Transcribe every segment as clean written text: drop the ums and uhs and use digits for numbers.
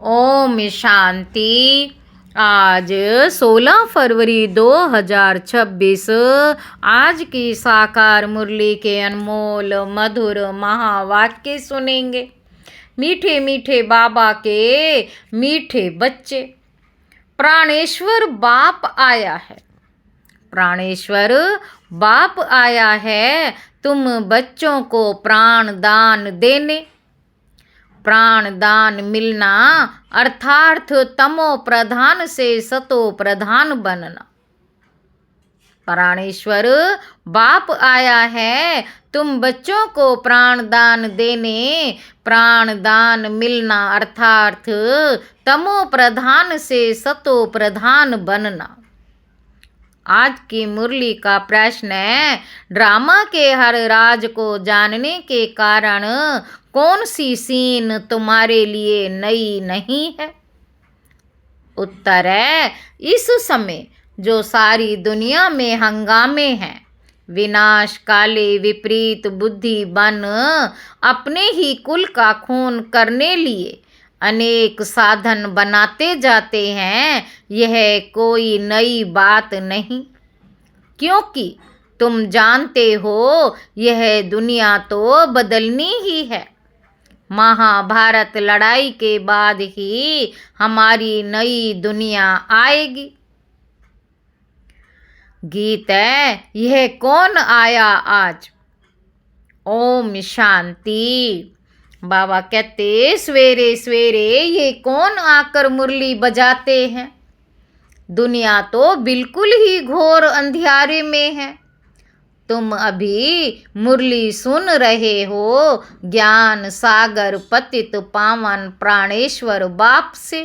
ओम शांति। आज 16 फरवरी 2026 आज की साकार मुरली के अनमोल मधुर महावाक्य सुनेंगे। मीठे मीठे बाबा के मीठे बच्चे। प्राणेश्वर बाप आया है। प्राणेश्वर बाप आया है तुम बच्चों को प्राण दान देने। प्राण दान मिलना अर्थात तमो प्रधान से सतो प्रधान बनना। प्राणेश्वर बाप आया है तुम बच्चों को प्राण दान देने। प्राण दान मिलना अर्थात तमो प्रधान से सतो प्रधान बनना। आज की मुरली का प्रश्न है, ड्रामा के हर राज को जानने के कारण कौन सी सीन तुम्हारे लिए नई नहीं है? उत्तर है, इस समय जो सारी दुनिया में हंगामे हैं, विनाश काले विपरीत बुद्धि बन अपने ही कुल का खून करने लिए अनेक साधन बनाते जाते हैं, यह कोई नई बात नहीं, क्योंकि तुम जानते हो यह दुनिया तो बदलनी ही है। महाभारत लड़ाई के बाद ही हमारी नई दुनिया आएगी। गीत है, यह कौन आया आज? ओम शांति। बाबा कहते, सवेरे सवेरे ये कौन आकर मुरली बजाते हैं? दुनिया तो बिल्कुल ही घोर अंधियारे में है। तुम अभी मुरली सुन रहे हो ज्ञान सागर पतित पावन प्राणेश्वर बाप से।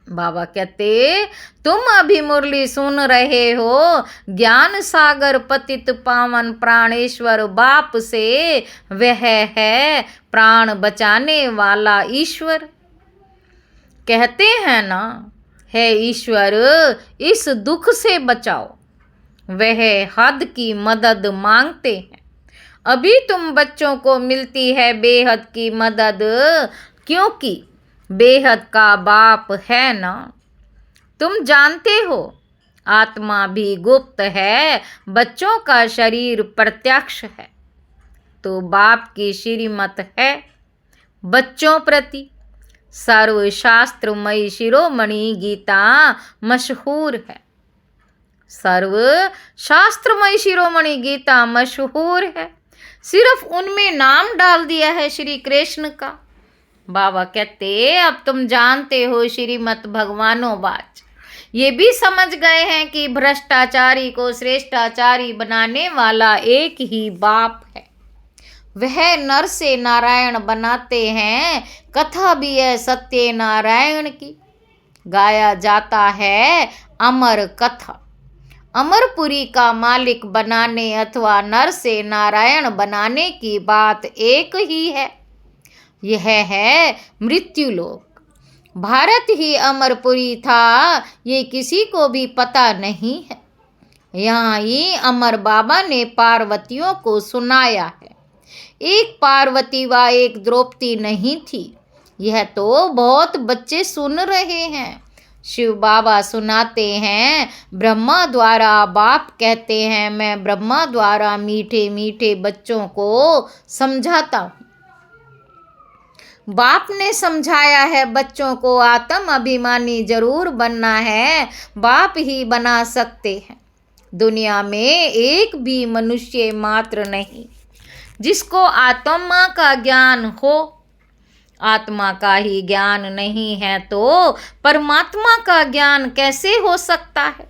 बाबा कहते, तुम अभी मुरली सुन रहे हो ज्ञान सागर पतित पावन प्राणेश्वर बाप से। वह है प्राण बचाने वाला ईश्वर। कहते हैं ना, है ईश्वर इस दुख से बचाओ। वह हद की मदद मांगते हैं। अभी तुम बच्चों को मिलती है बेहद की मदद, क्योंकि बेहद का बाप है ना। तुम जानते हो आत्मा भी गुप्त है, बच्चों का शरीर प्रत्यक्ष है। तो बाप की श्रीमत है बच्चों प्रति। सर्वशास्त्रमयी शिरोमणि गीता मशहूर है। सर्व शास्त्रमयी शिरोमणि गीता मशहूर है। सिर्फ उनमें नाम डाल दिया है श्री कृष्ण का। बाबा कहते, अब तुम जानते हो श्रीमत भगवानोवाच। ये भी समझ गए हैं कि भ्रष्टाचारी को श्रेष्ठाचारी बनाने वाला एक ही बाप है। वह नर से नारायण बनाते हैं। कथा भी है सत्य नारायण की। गाया जाता है अमर कथा। अमरपुरी का मालिक बनाने अथवा नर से नारायण बनाने की बात एक ही है। यह है मृत्युलोक। भारत ही अमरपुरी था, ये किसी को भी पता नहीं है। यहाँ ही अमर बाबा ने पार्वतियों को सुनाया है। एक पार्वती व एक द्रौपदी नहीं थी। यह तो बहुत बच्चे सुन रहे हैं। शिव बाबा सुनाते हैं, ब्रह्मा द्वारा बाप कहते हैं, मैं ब्रह्मा द्वारा मीठे मीठे बच्चों को समझाता हूँ। बाप ने समझाया है बच्चों को आत्म अभिमानी जरूर बनना है। बाप ही बना सकते हैं। दुनिया में एक भी मनुष्य मात्र नहीं जिसको आत्मा का ज्ञान हो। आत्मा का ही ज्ञान नहीं है तो परमात्मा का ज्ञान कैसे हो सकता है?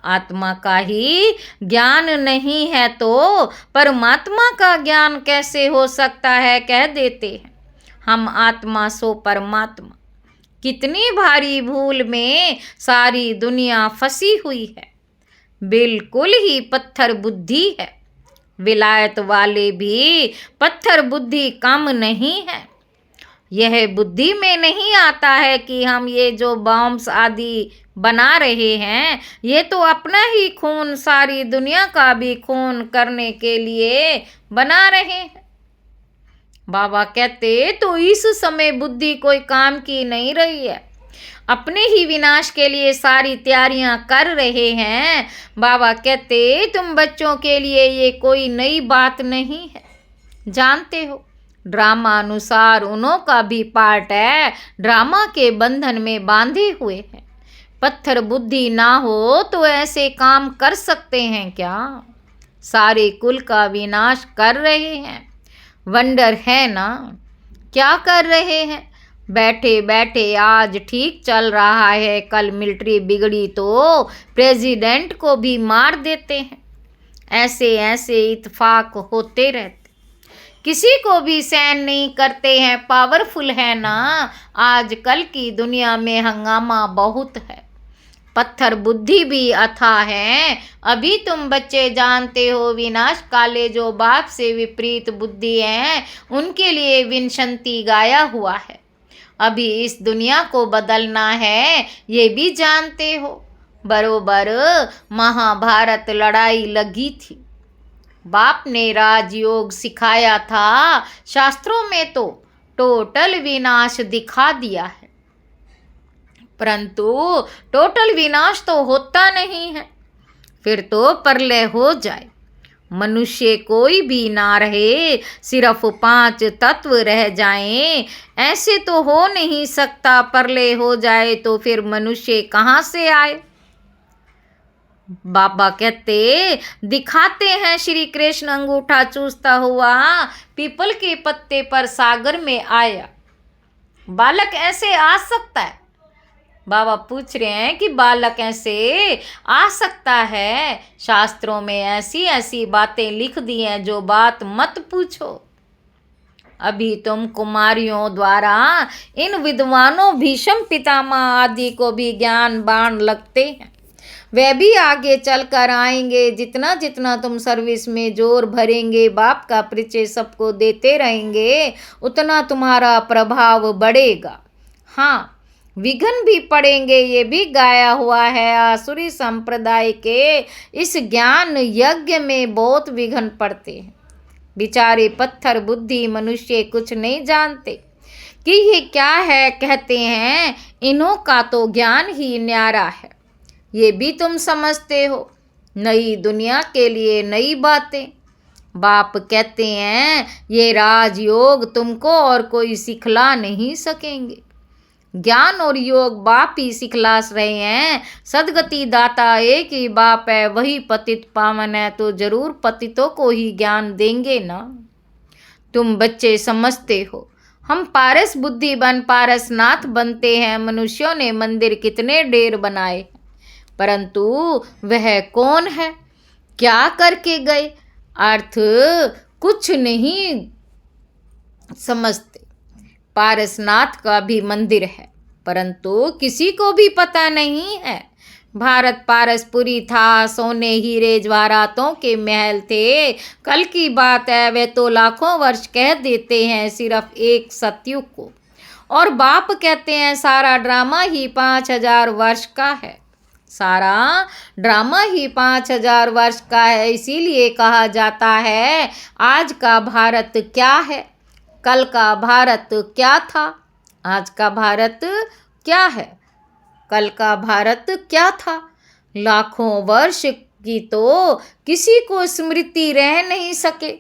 आत्मा का ही ज्ञान नहीं है तो परमात्मा का ज्ञान कैसे हो सकता है? कह देते हैं हम आत्मा सो परमात्मा। कितनी भारी भूल में सारी दुनिया फंसी हुई है। बिल्कुल ही पत्थर बुद्धि है। विलायत वाले भी पत्थर बुद्धि कम नहीं है। यह बुद्धि में नहीं आता है कि हम ये जो बॉम्ब्स आदि बना रहे हैं, ये तो अपना ही खून सारी दुनिया का भी खून करने के लिए बना रहे हैं। बाबा कहते तो इस समय बुद्धि कोई काम की नहीं रही है, अपने ही विनाश के लिए सारी तैयारियां कर रहे हैं। बाबा कहते तुम बच्चों के लिए ये कोई नई बात नहीं है, जानते हो ड्रामा अनुसार उन्हों का भी पार्ट है, ड्रामा के बंधन में बांधे हुए हैं। पत्थर बुद्धि ना हो तो ऐसे काम कर सकते हैं क्या? सारे कुल का विनाश कर रहे हैं। वंडर है ना, क्या कर रहे हैं? बैठे बैठे आज ठीक चल रहा है, कल मिलिट्री बिगड़ी तो प्रेसिडेंट को भी मार देते हैं। ऐसे ऐसे इत्तेफाक होते रहते, किसी को भी सहन नहीं करते हैं। पावरफुल है ना, आजकल की दुनिया में हंगामा बहुत है। पत्थर बुद्धि भी अथाह है। अभी तुम बच्चे जानते हो विनाश काले जो बाप से विपरीत बुद्धि हैं उनके लिए विंशंति गाया हुआ है। अभी इस दुनिया को बदलना है, ये भी जानते हो। बरोबर महाभारत लड़ाई लगी थी, बाप ने राजयोग सिखाया था, शास्त्रों में तो टोटल विनाश दिखा दिया है, परंतु टोटल विनाश तो होता नहीं है। फिर तो प्रलय हो जाए, मनुष्य कोई भी ना रहे, सिर्फ 5 तत्व रह जाएं, ऐसे तो हो नहीं सकता। प्रलय हो जाए तो फिर मनुष्य कहाँ से आए? बाबा कहते दिखाते हैं श्री कृष्ण अंगूठा चूसता हुआ पीपल के पत्ते पर सागर में आया। बालक ऐसे आ सकता है? बाबा पूछ रहे हैं कि बालक ऐसे आ सकता है? शास्त्रों में ऐसी ऐसी बातें लिख दी हैं जो बात मत पूछो। अभी तुम कुमारियों द्वारा इन विद्वानों भीष्म पितामह आदि को भी ज्ञान बाण लगते हैं, वे भी आगे चल कर आएंगे। जितना जितना तुम सर्विस में जोर भरेंगे, बाप का परिचय सबको देते रहेंगे, उतना तुम्हारा प्रभाव बढ़ेगा। हाँ, विघ्न भी पड़ेंगे, ये भी गाया हुआ है। आसुरी संप्रदाय के इस ज्ञान यज्ञ में बहुत विघ्न पड़ते हैं। बेचारे पत्थर बुद्धि मनुष्य कुछ नहीं जानते कि ये क्या है। कहते हैं इन्हों का तो ज्ञान ही न्यारा है। ये भी तुम समझते हो, नई दुनिया के लिए नई बातें। बाप कहते हैं ये राजयोग तुमको और कोई सिखला नहीं सकेंगे। ज्ञान और योग बाप ही सिखला रहे हैं। सदगति दाता एक ही बाप है, वही पतित पावन है, तो जरूर पतितों को ही ज्ञान देंगे ना। तुम बच्चे समझते हो, हम पारस बुद्धि बन पारसनाथ बनते हैं। मनुष्यों ने मंदिर कितने ढेर बनाए, परंतु वह कौन है, क्या करके गए, अर्थ कुछ नहीं समझते। पारसनाथ का भी मंदिर है, परंतु किसी को भी पता नहीं है। भारत पारसपुरी था, सोने हीरे जवाहरातों के महल थे। कल की बात है, वे तो लाखों वर्ष कह देते हैं सिर्फ एक सतयुग को, और बाप कहते हैं सारा ड्रामा ही 5000 वर्ष का है। सारा ड्रामा ही 5000 वर्ष का है। इसीलिए कहा जाता है आज का भारत क्या है, कल का भारत क्या था। आज का भारत क्या है, कल का भारत क्या था। लाखों वर्ष की तो किसी को स्मृति रह नहीं सके।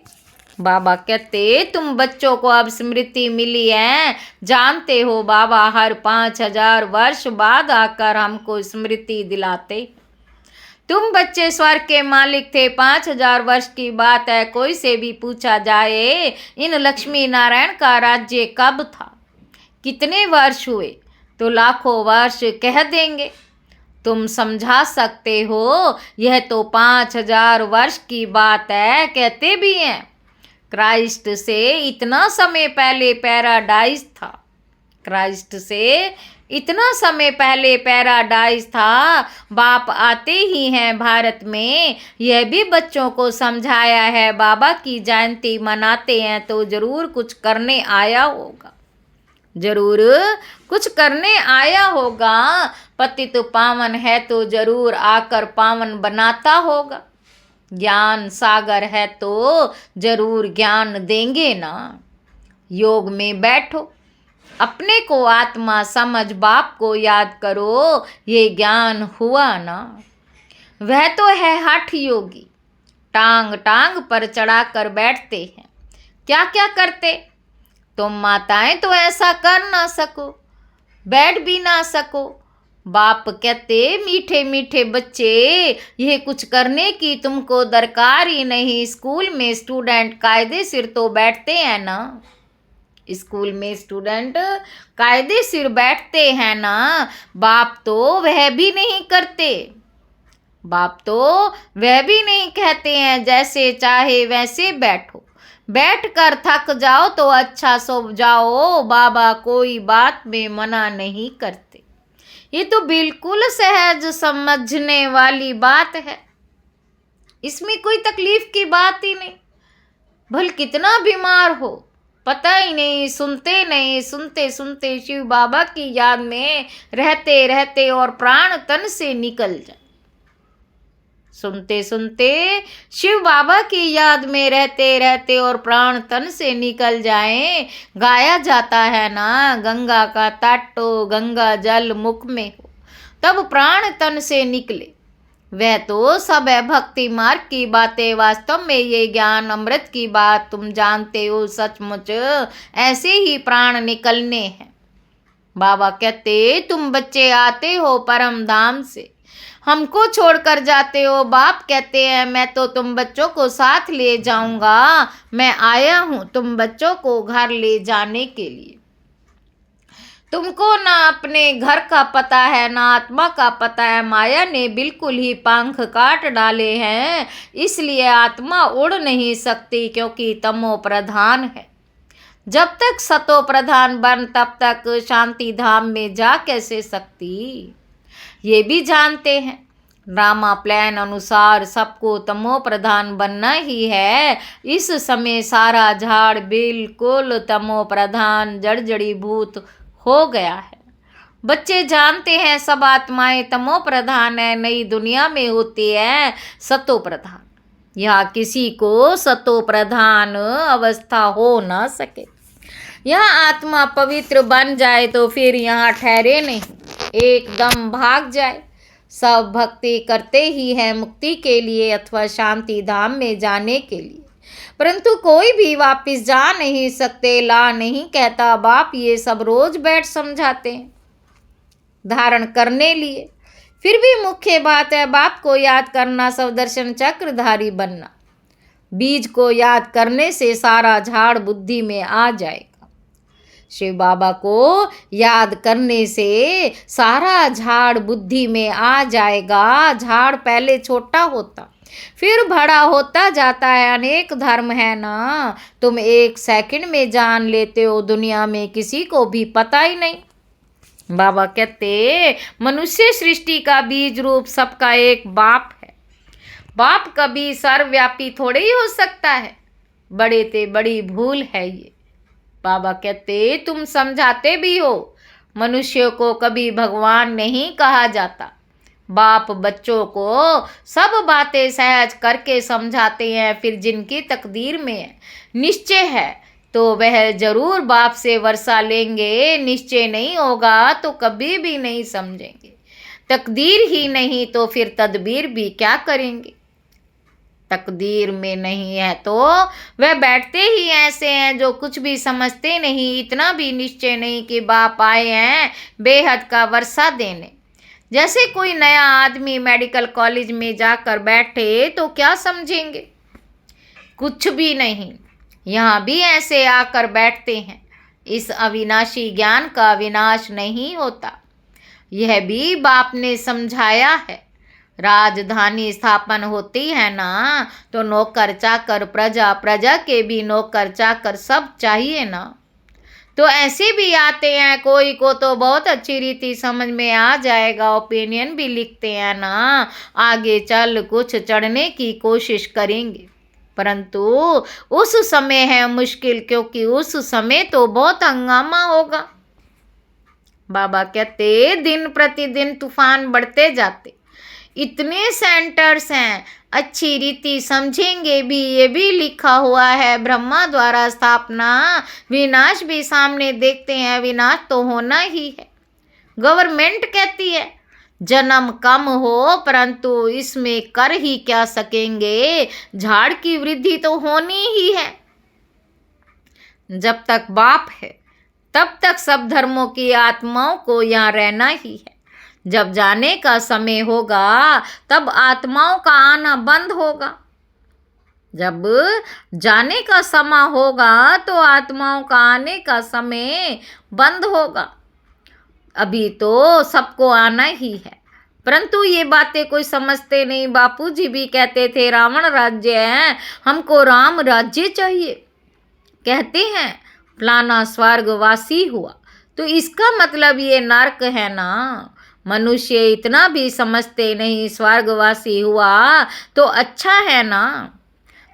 बाबा कहते तुम बच्चों को अब स्मृति मिली है, जानते हो बाबा हर 5000 वर्ष बाद आकर हमको स्मृति दिलाते। तुम बच्चे स्वर्ग के मालिक थे, 5000 वर्ष की बात है। कोई से भी पूछा जाए इन लक्ष्मी नारायण का राज्य कब था, कितने वर्ष हुए, तो लाखों वर्ष कह देंगे। तुम समझा सकते हो, यह तो 5000 वर्ष की बात है। कहते भी हैं क्राइस्ट से इतना समय पहले पैराडाइज था, क्राइस्ट से इतना समय पहले पैराडाइज था। बाप आते ही हैं भारत में, यह भी बच्चों को समझाया है। बाबा की जयंती मनाते हैं तो जरूर कुछ करने आया होगा, जरूर कुछ करने आया होगा। पतित पावन है तो जरूर आकर पावन बनाता होगा। ज्ञान सागर है तो जरूर ज्ञान देंगे ना। योग में बैठो, अपने को आत्मा समझ बाप को याद करो, ये ज्ञान हुआ ना। वह तो है हठ योगी, टांग टांग पर चढ़ा कर बैठते हैं। क्या क्या करते? तुम माताएं तो ऐसा कर ना सको, बैठ भी ना सको। बाप कहते मीठे मीठे बच्चे, यह कुछ करने की तुमको दरकार ही नहीं। स्कूल में स्टूडेंट कायदे सिर तो बैठते हैं ना, स्कूल में स्टूडेंट कायदे सिर बैठते हैं ना। बाप तो वह भी नहीं करते, बाप तो वह भी नहीं कहते हैं जैसे चाहे वैसे बैठो, बैठ कर थक जाओ तो अच्छा सो जाओ। बाबा कोई बात में मना नहीं करते। ये तो बिल्कुल सहज समझने वाली बात है, इसमें कोई तकलीफ की बात ही नहीं। भल कितना बीमार हो पता ही नहीं, सुनते नहीं, सुनते सुनते शिव बाबा की याद में रहते रहते और प्राण तन से निकल जाए। सुनते सुनते शिव बाबा की याद में रहते रहते और प्राण तन से निकल जाएं। गाया जाता है ना, गंगा का ताटो गंगा जल मुख में हो, तब प्राण तन से निकले। वह तो सब है भक्ति मार्ग की बातें, वास्तव में ये ज्ञान अमृत की बात तुम जानते हो सचमुच, ऐसे ही प्राण निकलने हैं। बाबा कहते तुम बच्चे आते हो परम धाम से, हमको छोड़कर जाते हो। बाप कहते हैं मैं तो तुम बच्चों को साथ ले जाऊंगा, मैं आया हूं तुम बच्चों को घर ले जाने के लिए। तुमको ना अपने घर का पता है ना आत्मा का पता है, माया ने बिल्कुल ही पंख काट डाले हैं, इसलिए आत्मा उड़ नहीं सकती क्योंकि तमो प्रधान है। जब तक सतो प्रधान बन तब तक शांति धाम में जा कैसे सकती। ये भी जानते हैं ड्रामा प्लान अनुसार सबको तमो प्रधान बनना ही है। इस समय सारा झाड़ बिल्कुल तमो प्रधान जड़ी भूत हो गया है। बच्चे जानते हैं सब आत्माएं तमो प्रधान है, नई दुनिया में होती है सतो प्रधान। यहाँ किसी को सतो प्रधान अवस्था हो ना सके। यहाँ आत्मा पवित्र बन जाए तो फिर यहाँ ठहरे नहीं, एकदम भाग जाए। सब भक्ति करते ही है मुक्ति के लिए अथवा शांति धाम में जाने के लिए, परंतु कोई भी वापस जा नहीं सकते, ला नहीं कहता। बाप ये सब रोज बैठ समझाते हैं धारण करने लिए। फिर भी मुख्य बात है बाप को याद करना, सवदर्शन चक्रधारी बनना। बीज को याद करने से सारा झाड़ बुद्धि में आ जाएगा। शिव बाबा को याद करने से सारा झाड़ बुद्धि में आ जाएगा। झाड़ पहले छोटा होता फिर बड़ा होता जाता है। अनेक धर्म है ना, तुम एक सेकंड में जान लेते हो, दुनिया में किसी को भी पता ही नहीं। बाबा कहते मनुष्य सृष्टि का बीज रूप सबका एक बाप है। बाप कभी सर्वव्यापी थोड़े ही हो सकता है, बड़े ते बड़ी भूल है ये। बाबा कहते तुम समझाते भी हो, मनुष्य को कभी भगवान नहीं कहा जाता। बाप बच्चों को सब बातें सहज करके समझाते हैं, फिर जिनकी तकदीर में निश्चय है तो वह जरूर बाप से वर्षा लेंगे। निश्चय नहीं होगा तो कभी भी नहीं समझेंगे। तकदीर ही नहीं तो फिर तदबीर भी क्या करेंगे। तकदीर में नहीं है तो वह बैठते ही ऐसे हैं जो कुछ भी समझते नहीं, इतना भी निश्चय नहीं कि बाप आए हैं बेहद का वर्षा देने। जैसे कोई नया आदमी मेडिकल कॉलेज में जाकर बैठे तो क्या समझेंगे, कुछ भी नहीं। यहाँ भी ऐसे आकर बैठते हैं। इस अविनाशी ज्ञान का विनाश नहीं होता, यह भी बाप ने समझाया है। राजधानी स्थापन होती है ना तो नौकर चाकर प्रजा, प्रजा के भी नौकर चाकर सब चाहिए ना। तो ऐसे भी आते हैं, कोई को तो बहुत अच्छी रीति समझ में आ जाएगा, ओपिनियन भी लिखते हैं ना, आगे चल कुछ चढ़ने की कोशिश करेंगे, परंतु उस समय है मुश्किल, क्योंकि उस समय तो बहुत हंगामा होगा। बाबा कहते दिन प्रतिदिन तूफान बढ़ते जाते, इतने सेंटर्स हैं, अच्छी रीति समझेंगे भी। ये भी लिखा हुआ है, ब्रह्मा द्वारा स्थापना, विनाश भी सामने देखते हैं, विनाश तो होना ही है। गवर्नमेंट कहती है जन्म कम हो, परंतु इसमें कर ही क्या सकेंगे, झाड़ की वृद्धि तो होनी ही है। जब तक बाप है तब तक सब धर्मों की आत्माओं को यहाँ रहना ही है। जब जाने का समय होगा तब आत्माओं का आना बंद होगा। जब जाने का समय होगा तो आत्माओं का आने का समय बंद होगा। अभी तो सबको आना ही है, परंतु ये बातें कोई समझते नहीं। बापूजी भी कहते थे रावण राज्य है, हमको राम राज्य चाहिए। कहते हैं फलाना स्वर्गवासी हुआ, तो इसका मतलब ये नर्क है ना। मनुष्य इतना भी समझते नहीं, स्वर्गवासी हुआ तो अच्छा है ना,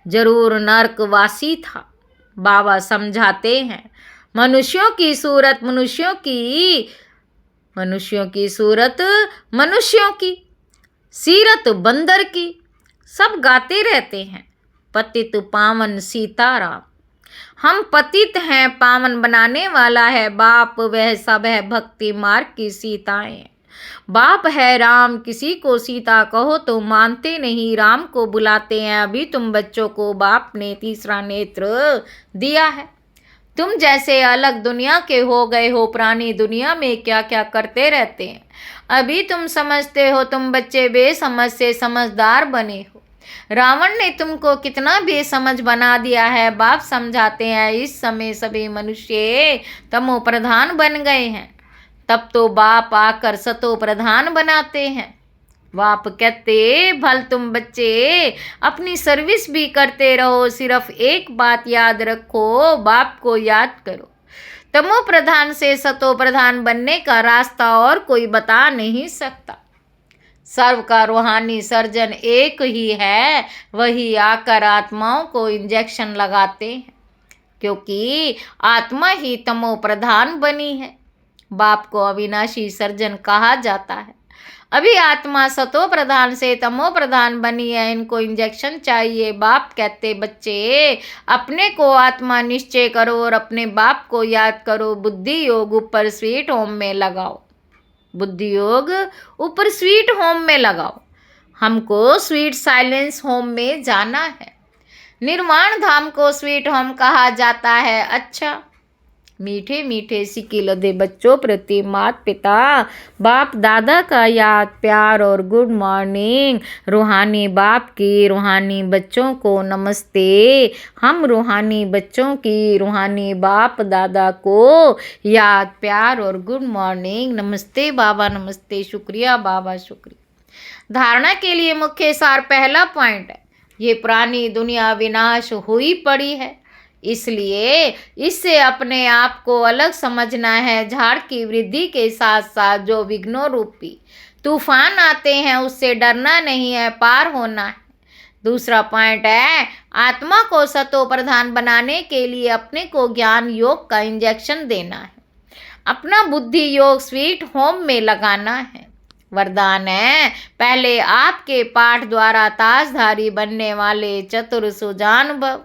जरूर नर्कवासी था। बाबा समझाते हैं मनुष्यों की सूरत मनुष्यों की सूरत मनुष्यों की, सीरत बंदर की। सब गाते रहते हैं पतित पावन सीताराम। हम पतित हैं, पावन बनाने वाला है बाप, वह सब है भक्ति मार्ग की सीताएं। बाप है राम, किसी को सीता कहो तो मानते नहीं, राम को बुलाते हैं। अभी तुम बच्चों को बाप ने तीसरा नेत्र दिया है। तुम जैसे अलग दुनिया के हो गए हो, पुरानी दुनिया में क्या क्या करते रहते हैं। अभी तुम समझते हो, तुम बच्चे बेसमझ से समझदार बने हो। रावण ने तुमको कितना बेसमझ बना दिया है। बाप समझाते हैं इस समय सभी मनुष्य तमो प्रधान बन गए हैं, तब तो बाप आकर सतो प्रधान बनाते हैं। बाप कहते भल तुम बच्चे अपनी सर्विस भी करते रहो, सिर्फ एक बात याद रखो, बाप को याद करो। तमो प्रधान से सतो प्रधान बनने का रास्ता और कोई बता नहीं सकता। सर्व का रूहानी सर्जन एक ही है, वही आकर आत्माओं को इंजेक्शन लगाते हैं, क्योंकि आत्मा ही तमो प्रधान बनी है। बाप को अविनाशी सर्जन कहा जाता है। अभी आत्मा सतो प्रधान से तमो प्रधान बनी है, इनको इंजेक्शन चाहिए। बाप कहते बच्चे अपने को आत्मा निश्चय करो और अपने बाप को याद करो। बुद्धि योग ऊपर स्वीट होम में लगाओ, बुद्धि योग ऊपर स्वीट होम में लगाओ। हमको स्वीट साइलेंस होम में जाना है। निर्वाण धाम को स्वीट होम कहा जाता है। अच्छा, मीठे मीठे सिक्के लदे बच्चों प्रति माता पिता बाप दादा का याद प्यार और गुड मॉर्निंग। रूहानी बाप की रूहानी बच्चों को नमस्ते। हम रूहानी बच्चों की रूहानी बाप दादा को याद प्यार और गुड मॉर्निंग। नमस्ते बाबा, नमस्ते, शुक्रिया बाबा, शुक्रिया। धारणा के लिए मुख्य सार पहला पॉइंट है, ये पुरानी दुनिया विनाश हुई पड़ी है, इसलिए इससे अपने आप को अलग समझना है। झाड़ की वृद्धि के साथ साथ जो विघ्नों रूपी तूफान आते हैं उससे डरना नहीं है, पार होना है। दूसरा पॉइंट है, आत्मा को सतो प्रधान बनाने के लिए अपने को ज्ञान योग का इंजेक्शन देना है, अपना बुद्धि योग स्वीट होम में लगाना है। वरदान है, पहले आपके पाठ द्वारा ताजधारी बनने वाले चतुर सुजान भव।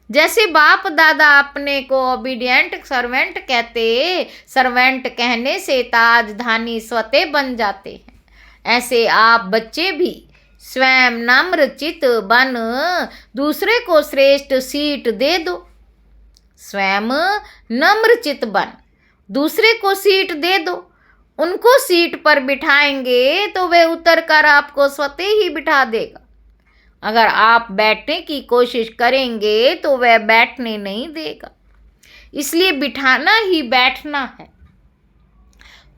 जैसे बाप दादा अपने को ओबीडियंट सर्वेंट कहते, सर्वेंट कहने से ताजधानी स्वतः बन जाते हैं, ऐसे आप बच्चे भी स्वयं नम्र चित बन दूसरे को श्रेष्ठ सीट दे दो। स्वयं नम्र चित बन दूसरे को सीट दे दो। उनको सीट पर बिठाएंगे तो वे उतर कर आपको स्वतः ही बिठा देगा। अगर आप बैठने की कोशिश करेंगे तो वह बैठने नहीं देगा। इसलिए बिठाना ही बैठना है।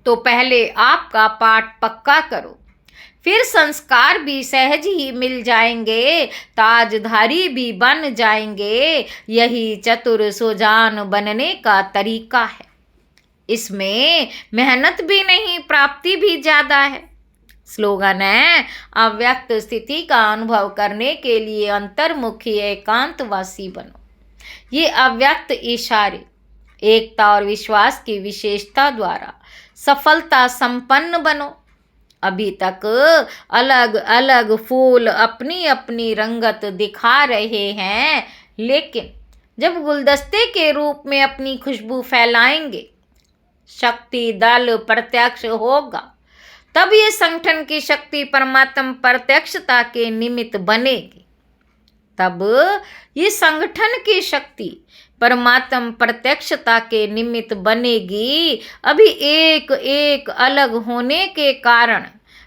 तो पहले आपका पाठ पक्का करो, फिर संस्कार भी सहज ही मिल जाएंगे, ताजधारी भी बन जाएंगे। यही चतुर सुजान बनने का तरीका है। इसमें मेहनत भी नहीं, प्राप्ति भी ज़्यादा है। स्लोगन है, अव्यक्त स्थिति का अनुभव करने के लिए अंतर्मुखी एकांतवासी बनो। ये अव्यक्त इशारे एकता और विश्वास की विशेषता द्वारा सफलता संपन्न बनो। अभी तक अलग अलग फूल अपनी अपनी रंगत दिखा रहे हैं, लेकिन जब गुलदस्ते के रूप में अपनी खुशबू फैलाएंगे, शक्ति दल प्रत्यक्ष होगा, तब ये संगठन की शक्ति परमात्म प्रत्यक्षता के निमित्त बनेगी। तब ये संगठन की शक्ति परमात्म प्रत्यक्षता के निमित्त बनेगी। अभी एक एक अलग होने के कारण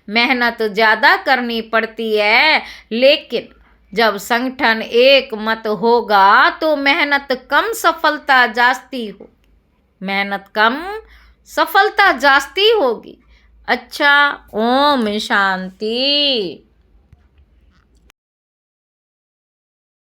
मेहनत ज़्यादा करनी पड़ती है, लेकिन जब संगठन एक मत होगा तो मेहनत कम सफलता जास्ती हो, मेहनत कम सफलता जास्ती होगी। अच्छा, ओम शांति।